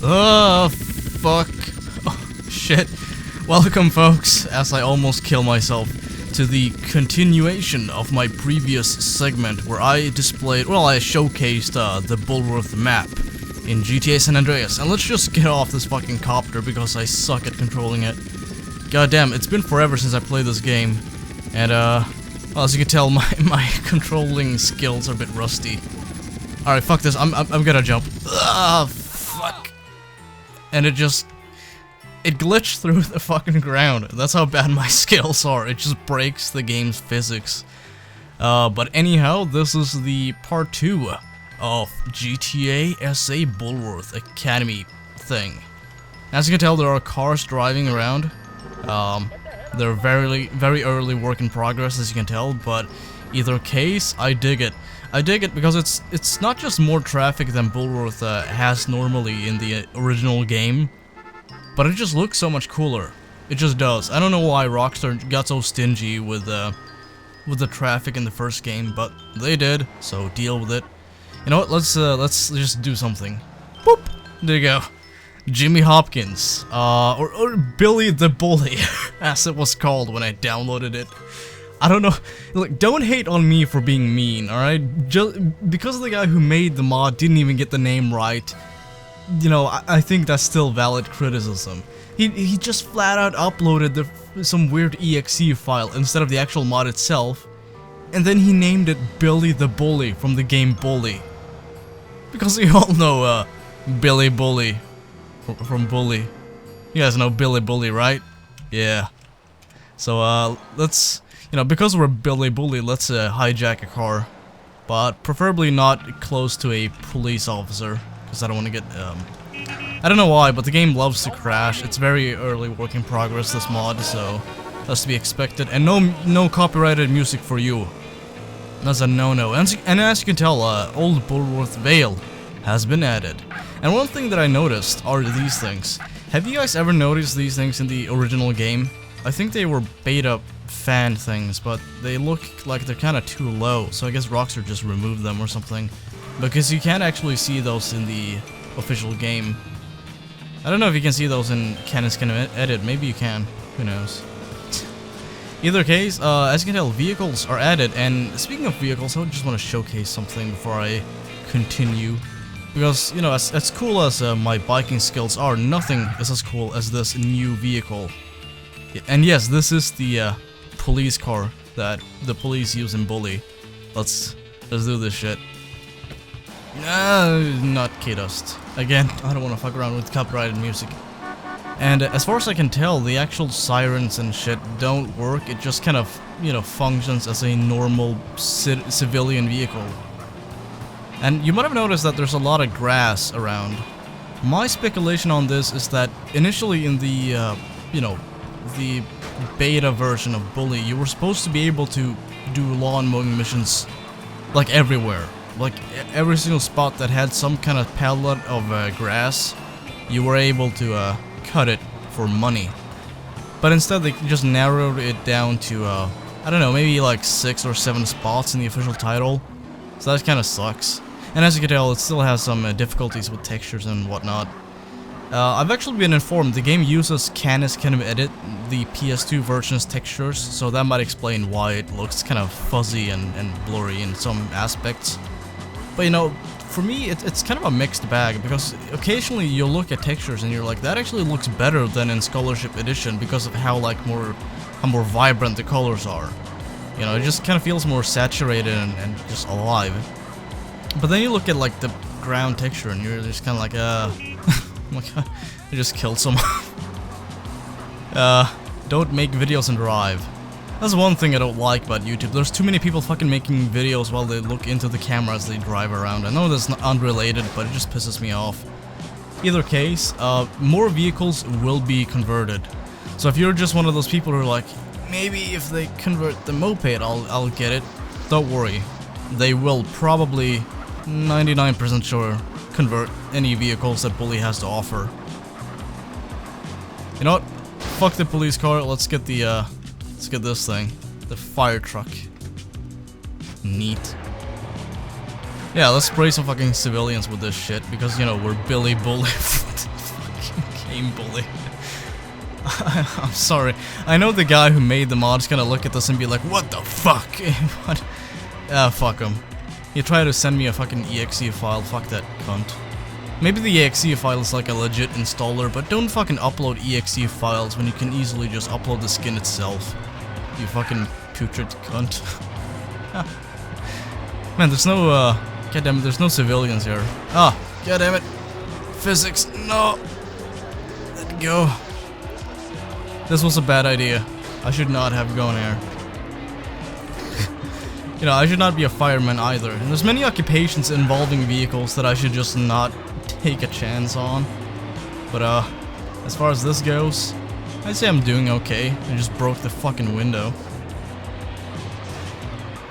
Fuck. Oh, shit. Welcome, folks, as I almost kill myself, to the continuation of my previous segment where I displayed, well, I showcased the BULLWORTH map in GTA San Andreas. And let's just get off this fucking copter because I suck at controlling it. Goddamn, it's been forever since I played this game. And, well, as you can tell, my controlling skills are a bit rusty. Alright, fuck this, I'm gonna jump. Fuck. And it glitched through the fucking ground. That's how bad my skills are. It just breaks the game's physics. But anyhow, this is the part 2 of GTA SA BULLWORTH Academy thing. As you can tell, there are cars driving around. They're very early work in progress, as you can tell, but either case, I dig it. I dig it because it's not just more traffic than BULLWORTH has normally in the original game, but it just looks so much cooler. It just does. I don't know why Rockstar got so stingy with the traffic in the first game, but they did, so deal with it. You know what? Let's just do something. Boop. There you go. Jimmy Hopkins, or Billy the Bully, as it was called when I downloaded it. I don't know, like, don't hate on me for being mean, alright? Just because the guy who made the mod didn't even get the name right, you know, I think that's still valid criticism. He just flat out uploaded some weird exe file instead of the actual mod itself, and then he named it Billy the Bully from the game Bully. Because you all know, Billy Bully from Bully. You guys know Billy Bully, right? Yeah. So, let's... You know, because we're Billy Bully, let's hijack a car, but preferably not close to a police officer, because I don't want to get, I don't know why, but the game loves to crash. It's very early work in progress, this mod, so that's to be expected, and no copyrighted music for you. That's a no-no, and as you can tell, old BULLWORTH Veil has been added. And one thing that I noticed are these things. Have you guys ever noticed these things in the original game? I think they were beta fan things, but they look like they're kind of too low, so I guess Rockstar just removed them or something. Because you can't actually see those in the official game. I don't know if you can see those in Canon's edit, maybe you can, who knows. Either case, as you can tell, vehicles are added, and speaking of vehicles, I just want to showcase something before I continue. Because, you know, as cool as my biking skills are, nothing is as cool as this new vehicle. And yes, this is the police car that the police use in Bully. Let's do this shit. Not K-Dust. Again, I don't want to fuck around with copyrighted music. And as far as I can tell, the actual sirens and shit don't work. It just kind of, you know, functions as a normal civilian vehicle. And you might have noticed that there's a lot of grass around. My speculation on this is that initially in the, you know, the beta version of Bully, you were supposed to be able to do lawn mowing missions like everywhere. Like every single spot that had some kind of pallet of grass, you were able to cut it for money. But instead they just narrowed it down to, I don't know, maybe like 6 or 7 spots in the official title. So that kind of sucks. And as you can tell, it still has some difficulties with textures and whatnot. I've actually been informed the game uses Canis kind of edit the PS2 version's textures, so that might explain why it looks kind of fuzzy and blurry in some aspects. But you know, for me it's kind of a mixed bag, because occasionally you'll look at textures and you're like, that actually looks better than in Scholarship Edition because of how more vibrant the colors are. You know, it just kind of feels more saturated and just alive. But then you look at like the ground texture and you're just kind of like, oh my god, I just killed someone. Don't make videos and drive. That's one thing I don't like about YouTube. There's too many people fucking making videos while they look into the camera as they drive around. I know that's not unrelated, but it just pisses me off. Either case, more vehicles will be converted. So if you're just one of those people who are like, maybe if they convert the moped, I'll get it. Don't worry. They will probably, 99% sure, convert any vehicles that Bully has to offer. You know what? Fuck the police car. Let's get this thing, the fire truck. Neat. Yeah, let's spray some fucking civilians with this shit because, you know, we're Billy Bully game, bully. I'm sorry. I know the guy who made the mod's gonna look at this and be like, what the fuck? What? Fuck him. He tried to send me a fucking exe file, fuck that cunt. Maybe the exe file is like a legit installer, but don't fucking upload exe files when you can easily just upload the skin itself. You fucking putrid cunt. Man, there's no, goddammit, there's no civilians here. Ah, goddammit. Physics, no. Let go. This was a bad idea. I should not have gone here. You know, I should not be a fireman either. And there's many occupations involving vehicles that I should just not take a chance on. But, as far as this goes, I'd say I'm doing okay. I just broke the fucking window.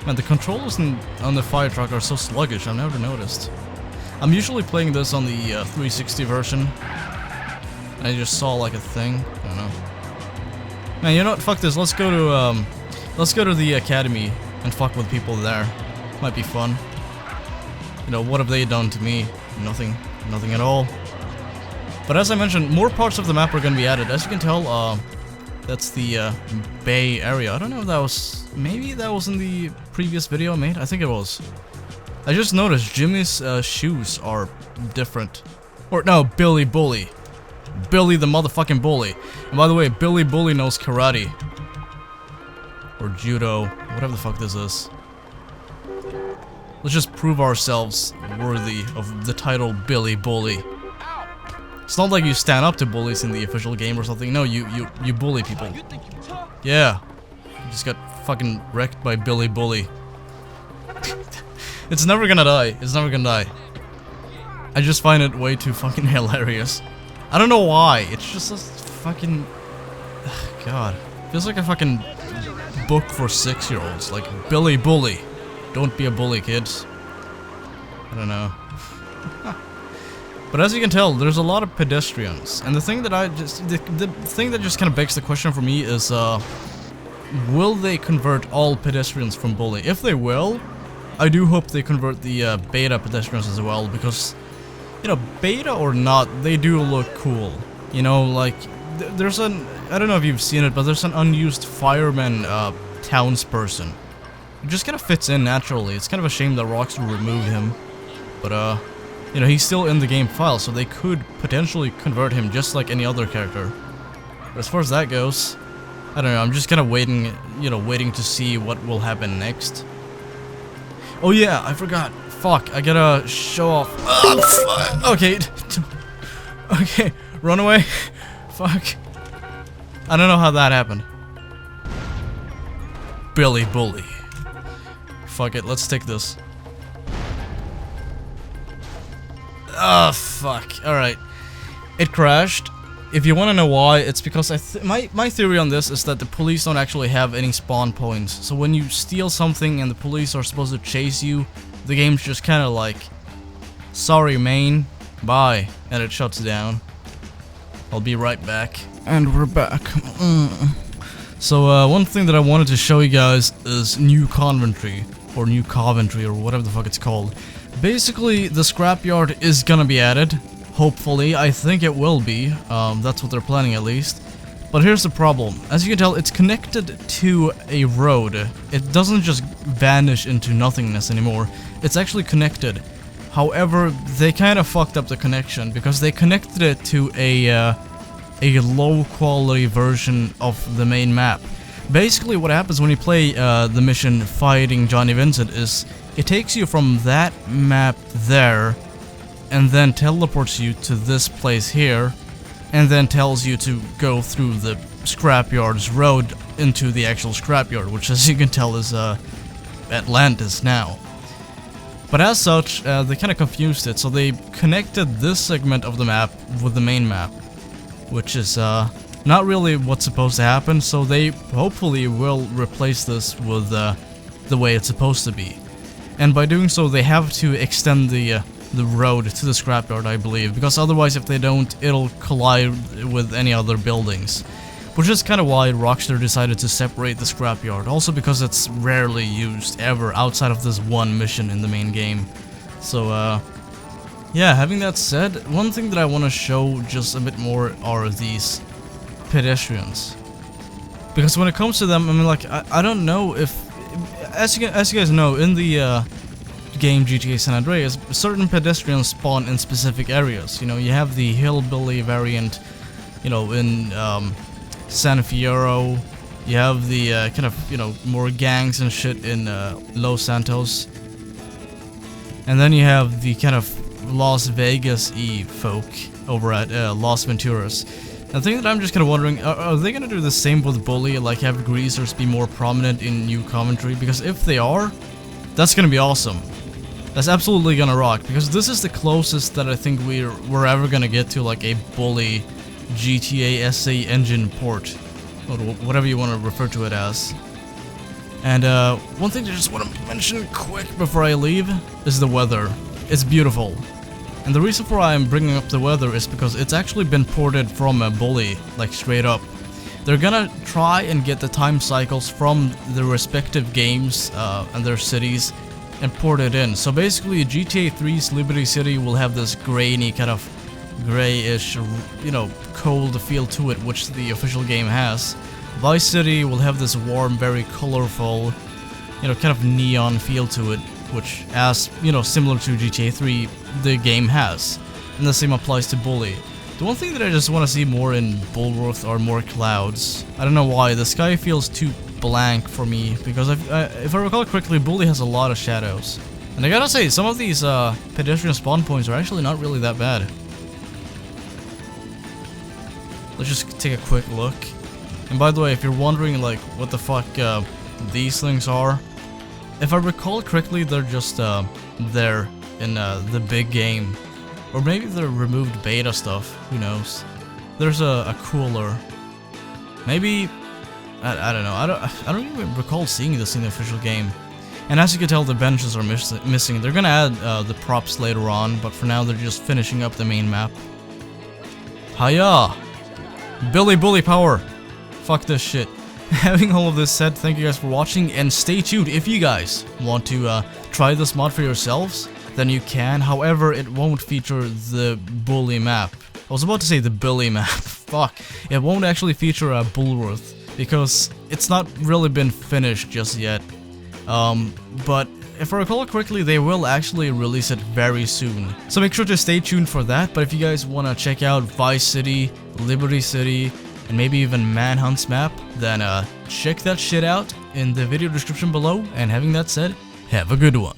Man, the controls on the fire truck are so sluggish, I've never noticed. I'm usually playing this on the 360 version. And I just saw like a thing. I don't know. Man, you know what? Fuck this. Let's go to the academy and fuck with people there. Might be fun. You know, what have they done to me? Nothing. Nothing at all. But as I mentioned, more parts of the map are gonna be added. As you can tell, that's the Bay area. I don't know if that was... Maybe that was in the previous video I made? I think it was. I just noticed Jimmy's shoes are different. Or no, Billy Bully. Billy the motherfucking bully. And by the way, Billy Bully knows karate. Or judo. Whatever the fuck this is. Let's just prove ourselves worthy of the title Billy Bully. It's not like you stand up to bullies in the official game or something. No, you bully people. Yeah. You just got fucking wrecked by Billy Bully. It's never gonna die. It's never gonna die. I just find it way too fucking hilarious. I don't know why. It's just a fucking... God. Feels like a fucking book for 6-year-olds. Like, Billy Bully. Don't be a bully, kids. I don't know. But as you can tell, there's a lot of pedestrians. And the thing that the thing that just kind of begs the question for me is, will they convert all pedestrians from bully? If they will, I do hope they convert the beta pedestrians as well, because, you know, beta or not, they do look cool. You know, like, there's an, I don't know if you've seen it, but there's an unused fireman townsperson. It just kind of fits in naturally. It's kind of a shame that Rockstar removed him. But, you know, he's still in the game file, so they could potentially convert him just like any other character. But as far as that goes, I don't know, I'm just kind of waiting, you know, waiting to see what will happen next. Oh yeah, I forgot. Fuck, I gotta show off. Oh, fuck. Okay. Okay, run away. Fuck. I don't know how that happened. Billy Bully. Fuck it, let's take this. Oh, fuck. Alright. It crashed. If you want to know why, it's because my theory on this is that the police don't actually have any spawn points. So when you steal something and the police are supposed to chase you, the game's just kind of like, sorry main, bye, and it shuts down. I'll be right back. And we're back. So one thing that I wanted to show you guys is New Coventry, or New Coventry, or whatever the fuck it's called. Basically, the scrapyard is gonna be added. Hopefully, I think it will be. That's what they're planning at least. But here's the problem. As you can tell, it's connected to a road. It doesn't just vanish into nothingness anymore. It's actually connected. However, they kind of fucked up the connection because they connected it to a low-quality version of the main map. Basically, what happens when you play the mission Fighting Johnny Vincent is it takes you from that map there and then teleports you to this place here and then tells you to go through the scrapyard's road into the actual scrapyard, which as you can tell is Atlantis now. But as such, they kind of confused it, so they connected this segment of the map with the main map, which is not really what's supposed to happen, so they hopefully will replace this with the way it's supposed to be. And by doing so, they have to extend the road to the scrapyard, I believe, because otherwise if they don't, it'll collide with any other buildings. Which is kind of why Rockstar decided to separate the scrapyard, also because it's rarely used ever outside of this one mission in the main game. So, yeah, having that said, one thing that I want to show just a bit more are these pedestrians. Because when it comes to them, I mean, like, I don't know if, as you guys know, in the game GTA San Andreas, certain pedestrians spawn in specific areas. You know, you have the hillbilly variant, you know, in San Fierro. You have the kind of, you know, more gangs and shit in Los Santos. And then you have the kind of Las Vegas-y folk over at Las Venturas. The thing that I'm just kind of wondering, are they gonna do the same with Bully, like have greasers be more prominent in new commentary? Because if they are, that's gonna be awesome. That's absolutely gonna rock, because this is the closest that I think we're ever gonna get to like a Bully GTA SA engine port, or whatever you want to refer to it as. And one thing I just want to mention quick before I leave is the weather. It's beautiful. And the reason for why I'm bringing up the weather is because it's actually been ported from a Bully, like straight up. They're gonna try and get the time cycles from the respective games and their cities and port it in. So basically GTA 3's Liberty City will have this grainy kind of grayish, you know, cold feel to it, which the official game has. Vice City will have this warm, very colorful, you know, kind of neon feel to it, which, as, you know, similar to GTA 3, the game has. And the same applies to Bully. The one thing that I just want to see more in BULLWORTH are more clouds. I don't know why, the sky feels too blank for me, because if I recall correctly, Bully has a lot of shadows. And I gotta say, some of these pedestrian spawn points are actually not really that bad. Let's just take a quick look. And by the way, if you're wondering like what the fuck these things are, if I recall correctly, they're just there in the big game, or maybe they're removed beta stuff. Who knows? There's a cooler. Maybe I don't know. I don't even recall seeing this in the official game. And as you can tell, the benches are missing. They're gonna add the props later on, but for now they're just finishing up the main map. Hiya! Billy Bully power! Fuck this shit. Having all of this said, thank you guys for watching, and stay tuned. If you guys want to try this mod for yourselves, then you can. However, it won't feature the Bully map. I was about to say the Billy map. Fuck. It won't actually feature a BULLWORTH, because it's not really been finished just yet. But if I recall correctly, they will actually release it very soon. So make sure to stay tuned for that. But if you guys want to check out Vice City, Liberty City, and maybe even Manhunt's map, then check that shit out in the video description below. And having that said, have a good one.